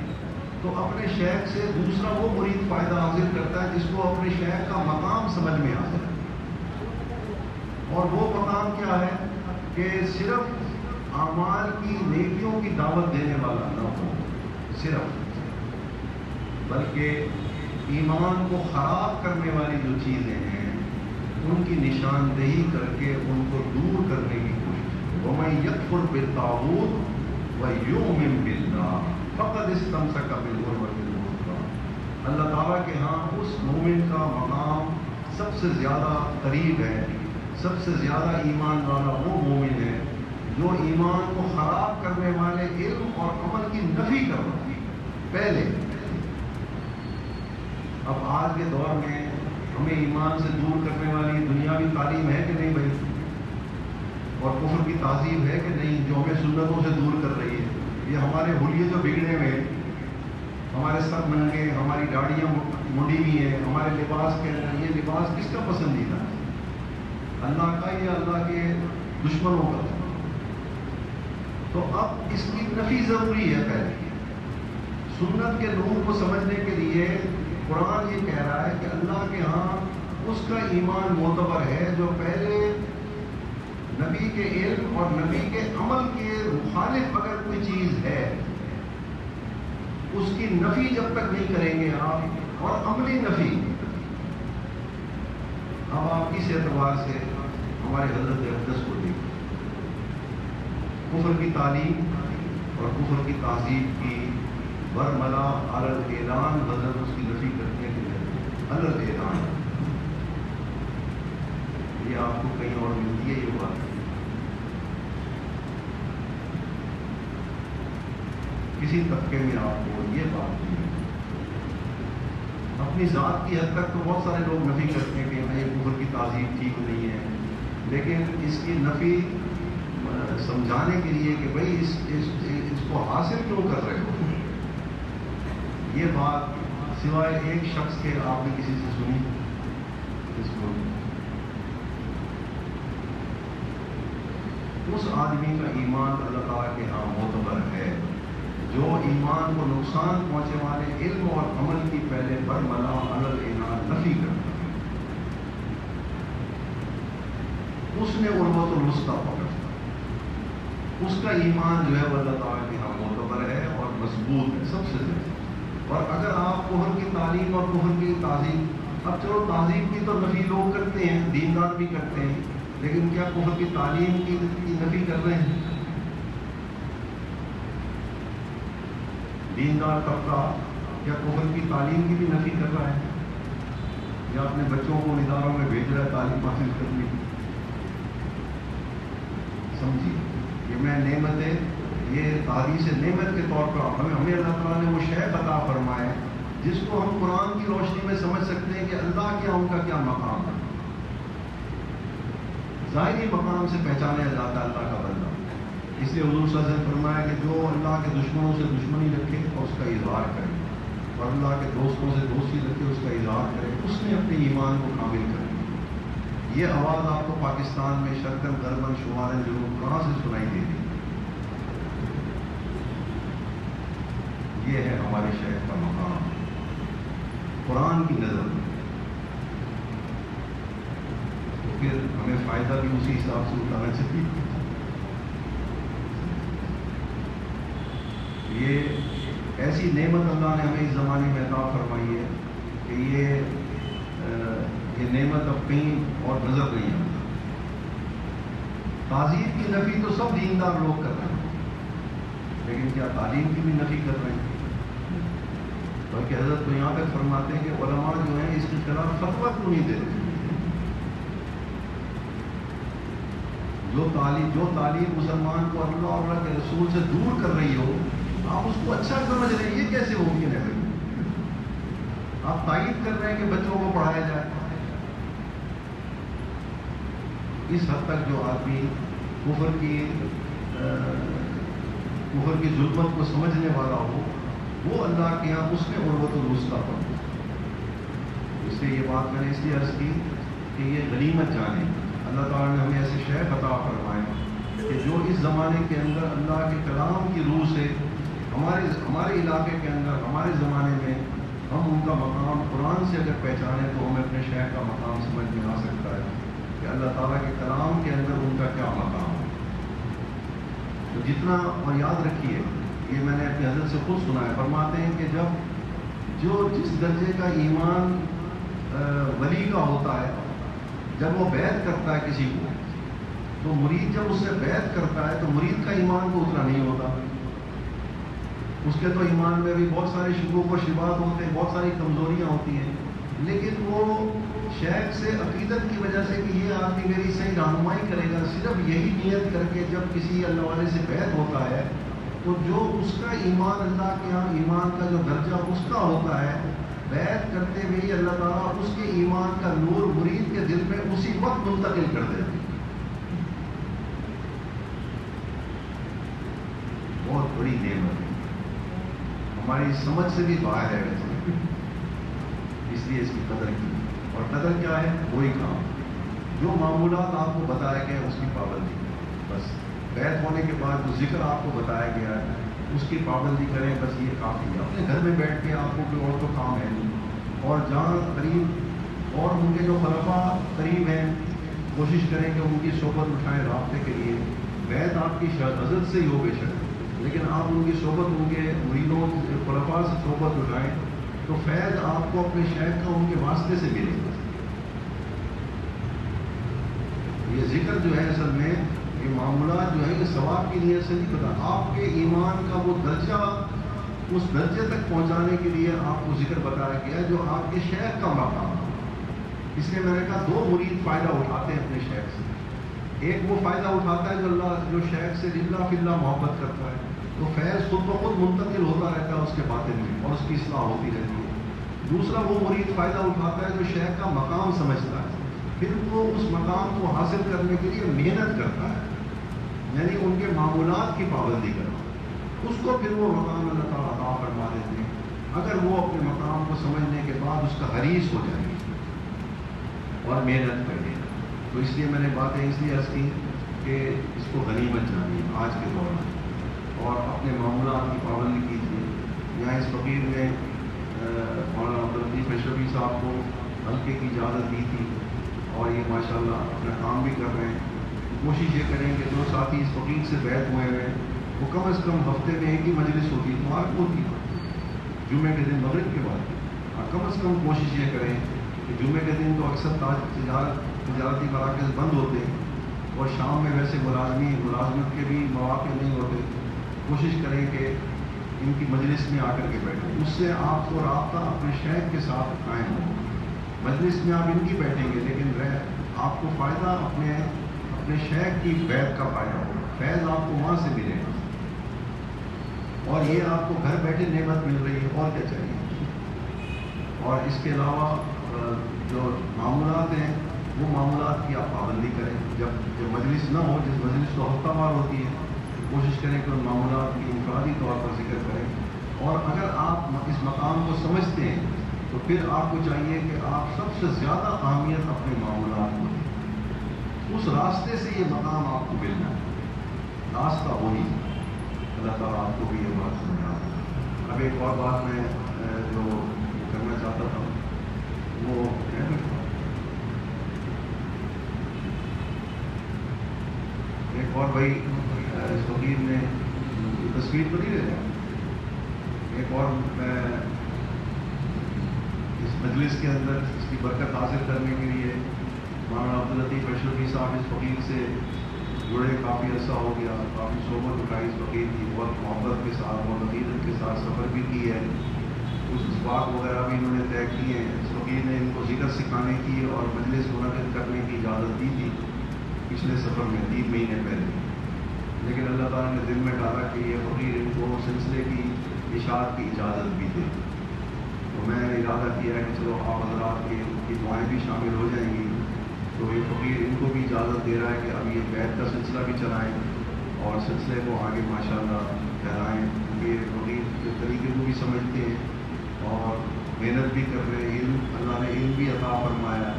تو اپنے شیخ سے دوسرا وہ مرید فائدہ حاصل کرتا ہے جس کو اپنے شیخ کا مقام سمجھ میں آتا ہے. اور وہ مقام کیا ہے کہ صرف اعمال کی نیکیوں کی دعوت دینے والا نہ ہو صرف، بلکہ ایمان کو خراب کرنے والی جو چیزیں ہیں ان کی نشاندہی کر کے ان کو دور کرنے کی کوشش. وَمَن يَكْفُرْ بِالطَّاغُوتِ وَيُؤْمِن بِاللَّهِ فَقَدِ اسْتَمْسَكَ بِالْعُرْوَةِ الْوُثْقَىٰ. اللہ تعالیٰ کے ہاں اس مومن کا مقام سب سے زیادہ قریب ہے. سب سے زیادہ ایمان والا وہ مومن ہے جو ایمان کو خراب کرنے والے علم اور عمل کی نفی کر رہا ہے پہلے. اب آج کے دور میں ہمیں ایمان سے دور کرنے والی دنیاوی تعلیم ہے کہ نہیں بھائی؟ اور کفر کی تہذیب ہے کہ نہیں جو ہمیں سنتوں سے دور کر رہی ہے؟ یہ ہمارے حلیے جو بگڑے ہوئے، ہمارے سب ننگے، ہماری داڑیاں منڈی ہوئی ہیں، ہمارے لباس کے اندر، یہ لباس کس کا پسندیدہ ہے؟ اللہ کا یا اللہ کے دشمنوں کا؟ تو اب اس کی نفی ضروری ہے۔ پہلے سنت کے نور کو سمجھنے کے لیے قرآن یہ کہہ رہا ہے کہ اللہ کے ہاں اس کا ایمان معتبر ہے جو پہلے نبی کے علم اور نبی کے عمل کے مخالف اگر کوئی چیز ہے اس کی نفی جب تک نہیں کریں گے آپ، اور عملی نفی۔ اب آپ کس اعتبار سے ہمارے حضرت اقدس کو دیکھیں، کفر کی تعلیم اور کفر کی تہذیب کی برملا اعلان حضرت اس کی نفی کرنے کے لیے اعلان، یہ آپ کو کہیں اور ملتی ہے یہ بات؟ کسی طبقے میں آپ کو یہ بات نہیں ہے؟ اپنی ذات کی حد تک تو بہت سارے لوگ نفی کرتے ہیں کہ یہ کفر کی تہذیب ٹھیک نہیں ہے، لیکن اس کی نفی سمجھانے کے لیے کہ بھائی اس کو حاصل کیوں کر رہے ہو، یہ بات سوائے ایک شخص کے آپ نے کسی سے سنی؟ اس کو اس آدمی کا ایمان اللہ تعالیٰ کے ہاں معتبر ہے جو ایمان کو نقصان پہنچے والے علم اور عمل کی پہلے برملا اعلان نفی کرتا ہے، اس نے عروۃ الوثقیٰ پکڑا، اس کا ایمان جو ہے وہ اللہ تعالیٰ کے ہاں معتبر ہے اور مضبوط ہے سب سے زیادہ۔ اور اگر آپ کفر کی تعلیم اور کفر کی تہذیب، اب چلو تہذیب کی تو نفی لوگ کرتے ہیں، دیندار بھی کرتے ہیں، لیکن کیا کفر کی تعلیم کی نفی کر رہے ہیں؟ دیندار طبقہ کیا کفر کی تعلیم کی بھی نفی کر رہا ہے؟ یا اپنے بچوں کو اداروں میں بھیج رہا ہے تعلیم حاصل کرنے کی؟ سمجھیے، یہ میں نعمت ہے، یہ تعریف نعمت کے طور پر ہمیں اللہ تعالیٰ نے وہ شے عطا فرمائے جس کو ہم قرآن کی روشنی میں سمجھ سکتے ہیں کہ اللہ کیا، ان کا کیا مقام ہے۔ ظاہری مقام سے پہچانا جاتا ہے اللہ کا بندہ، اس لیے حضور صلی اللہ علیہ وسلم فرمایا کہ جو اللہ کے دشمنوں سے دشمنی رکھے اور اس کا اظہار کرے، اور اللہ کے دوستوں سے دوستی رکھے اس کا اظہار کرے، اس نے اپنے ایمان کو کامل کر دیا۔ یہ آواز آپ کو پاکستان میں شرقاً غرباً شمالاً جنوب کہاں سے سنائی دے رہی؟ یہ ہے ہمارے شہر کا مقام قرآن کی نظر میں، تو پھر ہمیں فائدہ بھی اسی حساب سے اٹھانا چاہیے۔ یہ ایسی نعمت اللہ نے ہمیں اس زمانے میں عطا فرمائی ہے کہ یہ نعمت اب کہیں اور نظر نہیں آتی۔ تہذیب کی نفی تو سب دیندار لوگ کر رہے ہیں، لیکن کیا تعلیم کی بھی نفی کر رہے ہیں؟ بلکہ حضرت تو یہاں تک فرماتے ہیں کہ علماء جو ہیں اس کے خلاف فتویٰ کیوں نہیں دیتے؟ جو تعلیم مسلمان کو اللہ اور اللہ کے رسول سے دور کر رہی ہو، آپ اس کو اچھا سمجھ رہے ہیں، یہ کیسے ممکن ہے بھائی؟ آپ تائید کر رہے ہیں کہ بچوں کو پڑھایا جائے۔ اس حد تک جو آدمی کفر کی ظلمت کو سمجھنے والا ہو، وہ اللہ کے یہاں اس نے عروۃ الوثقیٰ پڑھا۔ اس لیے یہ بات میں نے اس لیے عرض کی کہ یہ غنیمت جانے، اللہ تعالیٰ نے ہمیں ایسے شیخ عطا فرمائے کہ جو اس زمانے کے اندر اللہ کے کلام کی روح سے ہمارے علاقے کے اندر، ہمارے زمانے میں ہم ان کا مقام قرآن سے اگر پہچانیں تو ہمیں اپنے شیخ کا مقام سمجھ میں آ سکتا ہے کہ اللہ تعالیٰ کے کلام کے اندر ان کا کیا مقام ہے۔ تو جتنا، اور یاد رکھیے یہ میں نے اپنے حضرت سے خود سنا ہے، فرماتے ہیں کہ جس درجے کا ایمان ولی کا ہوتا ہے، جب وہ بیعت کرتا ہے کسی کو، تو مرید جب اس سے بیعت کرتا ہے تو مرید کا ایمان تو اتنا نہیں ہوتا، اس کے تو ایمان میں بھی بہت سارے شکوک و شبہات ہوتے ہیں، بہت ساری کمزوریاں ہوتی ہیں، لیکن وہ شیخ سے عقیدت کی وجہ سے کہ یہ آدمی میری صحیح رہنمائی کرے گا، صرف یہی نیت کر کے جب کسی اللہ والے سے بیعت ہوتا ہے تو جو اس کا ایمان اللہ کے یہاں ایمان کا جو درجہ اس کا ہوتا ہے، بیعت کرتے ہوئے اللہ تعالیٰ اس کے ایمان کا نور مرید کے دل میں اسی وقت منتقل کر دیتے ہیں. بہت بڑی نعمت ہے، ہماری سمجھ سے بھی باہر ہے ویسے، اس لیے اس کی قدر کی. اور قدر کیا ہے؟ وہی کام جو معمولات آپ کو بتایا گیا اس کی پابندی. بس بیعت ہونے کے بعد جو ذکر آپ کو بتایا گیا ہے اس کی پابندی کریں، بس یہ کافی ہے. اپنے گھر میں بیٹھ کے آپ کو کوئی اور تو کام ہے نہیں. اور جہاں قریب اور ان کے جو خلفاء قریب ہیں کوشش کریں کہ ان کی صحبت اٹھائیں رابطے کے لیے. بیعت آپ کی حضرت سے ہی ہو بے شک، لیکن آپ ان کی صحبت، ان کے مریدوں خلفاء سے صحبت اٹھائیں تو فیض آپ کو اپنے شیخ کا ان کے واسطے سے ملے گا. یہ ذکر جو ہے اصل میں یہ معاملات جو ہے یہ ثواب کی نیت سے نہیں پتا. آپ کے ایمان کا وہ درجہ، اس درجے تک پہنچانے کے لیے آپ کو ذکر بتایا گیا جو آپ کے شیخ کا مقام. اس لیے میں نے کہا دو مرید فائدہ اٹھاتے ہیں اپنے شیخ سے. ایک وہ فائدہ اٹھاتا ہے جو شیخ سے للہ فی اللہ محبت کرتا ہے، تو فیض خود بخود منتقل ہوتا رہتا ہے اس کے باطن میں اور اس کی اصلاح ہوتی رہتی ہے. دوسرا وہ مرید فائدہ اٹھاتا ہے جو شیخ کا مقام سمجھتا ہے، پھر وہ اس مقام کو حاصل کرنے کے لیے محنت کرتا ہے، یعنی ان کے معمولات کی پابندی کرتا ہے. اس کو پھر وہ مقام اللہ تعالیٰ عطا فرما دیتے ہیں اگر وہ اپنے مقام کو سمجھنے کے بعد اس کا حریص ہو جائے اور محنت کرے. تو اس لیے میں نے باتیں اس لیے عرض کی کہ اس کو غنیمت جانیے آج کے دور میں، اور اپنے معمولات کی پابندی کیجیے. یہاں اس فقیر نے مولانا عبداللطیف اشرفی صاحب کو حلقے کی اجازت دی تھی اور یہ ماشاءاللہ اپنا کام بھی کر رہے ہیں. کوشش یہ کریں کہ جو ساتھی اس فقیر سے بیعت ہوئے ہیں وہ کم از کم ہفتے میں ایک ہی مجلس ہوتی ہے، اتوار کو ہوتی ہے، جمعے کے دن مغرب کے بعد. کم از کم کوشش یہ کریں کہ جمعے کے دن تو اکثر تجارتی مراکز بند ہوتے ہیں اور شام میں ویسے ملازمت کے بھی مواقع نہیں ہوتے. کوشش کریں کہ ان کی مجلس میں آ کر کے بیٹھیں. اس سے آپ کو رابطہ اپنے شیخ کے ساتھ قائم ہو. مجلس میں آپ ان کی بیٹھیں گے لیکن آپ کو فائدہ اپنے شیخ کی بیعت کا فائدہ ہوگا. فیض آپ کو وہاں سے ملے گا اور یہ آپ کو گھر بیٹھے نعمت مل رہی ہے، اور کیا چاہیے. اور اس کے علاوہ جو معاملات ہیں وہ معاملات کی آپ پابندی کریں. جب مجلس نہ ہو، جس مجلس تو ہفتہ وار ہوتی ہے، کوشش کریں کہ ان معاملات کی انفرادی طور پر ذکر کریں. اور اگر آپ اس مقام کو سمجھتے ہیں تو پھر آپ کو چاہیے کہ آپ سب سے زیادہ اہمیت اپنے معاملات کو دیں. اس راستے سے یہ مقام آپ کو ملنا ہے، راستہ وہی. اللہ تعالیٰ آپ کو بھی یہ بات سمجھا. اب ایک اور بات میں جو کرنا چاہتا تھا وہ ایک اور بھائی اس فقیر نے تصویر تو نہیں لے جائے. ایک اور میں اس مجلس کے اندر اس کی برکت حاصل کرنے کے لیے مولانا عبداللطیف اشرفی صاحب اس فقیر سے جڑے کافی عرصہ ہو گیا. کافی صحبت اٹھائی اس فقیر کی، بہت محبت کے ساتھ، بہت عقیدت کے ساتھ سفر بھی کی ہے. کچھ اسباق وغیرہ بھی انہوں نے طے کیے ہیں. اس فقیر نے ان کو ذکر سکھانے کی اور مجلس منعقد کرنے کی اجازت دی تھی پچھلے سفر میں 3 مہینے پہلے. لیکن اللہ تعالیٰ نے دل میں ڈالا کہ یہ فقیر ان کو سلسلے کی اشاعت کی اجازت بھی دے. تو میں نے ارادہ کیا کہ چلو آپ حضرات کی دعائیں بھی شامل ہو جائیں گی. تو یہ فقیر ان کو بھی اجازت دے رہا ہے کہ اب یہ بیعت کا سلسلہ بھی چلائیں اور سلسلے کو آگے ماشاءاللہ پھیلائیں. یہ فقیر کے طریقے کو بھی سمجھتے ہیں اور محنت بھی کر رہے ہیں. علم اللہ نے علم بھی عطا فرمایا،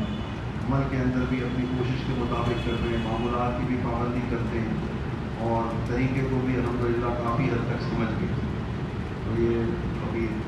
عمل کے اندر بھی اپنی کوشش کے مطابق کر رہے ہیں، معمولات کی بھی پابندی کرتے ہیں اور طریقے کو بھی الحمدللہ کافی حد تک سمجھ گئے. تو یہ فقیر